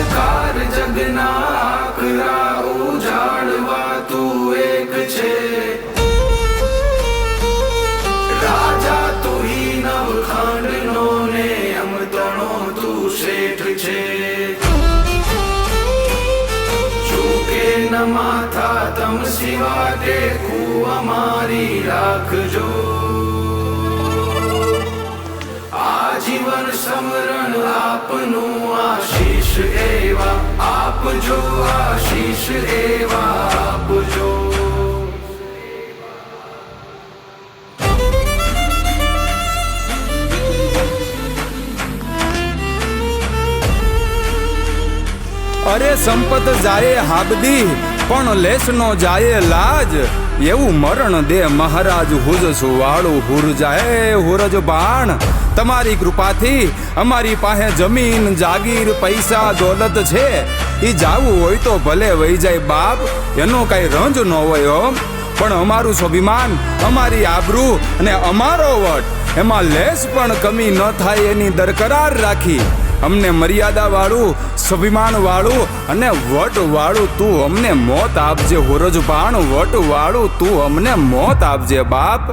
અંધકાર જગના આકરા ઉજાડવા તું એક છે. રાજા તુહી નવખંડનો ને અમતણો તું શેઠ છે. ચૂકે ન માથા તમ સિવા ટેકું અમારી રાખજો. આજીવન સમરણ આપનું આશીષ એવા આપજો, આશીષ એવા આપજો. અરે સંપત જાય હાબદી પણ લેસ નો જાય લાજ. એવું મરણ દે મહારાજ હુજ વાળું હુર જાય હુરજ બાણ. તમારી કૃપાથી અમારી પાસે જમીન જાગીર પૈસા દોલત છે. એ જાવું હોય તો ભલે વહી જાય બાપ, એનો કઈ રંજ ન હોય હો. પણ અમારું સ્વાભિમાન, અમારી આબરૂ અને અમારો વટ એમાં લેસ પણ કમી ન થાય એની દરકરાર રાખી અમને મર્યાદા વાળું, સ્વાભિમાન વાળું અને વટ વાળું તું અમને મોત આપજે હુરજ બાણ. વટ વાળું તું અમને મોત આપજે બાપ.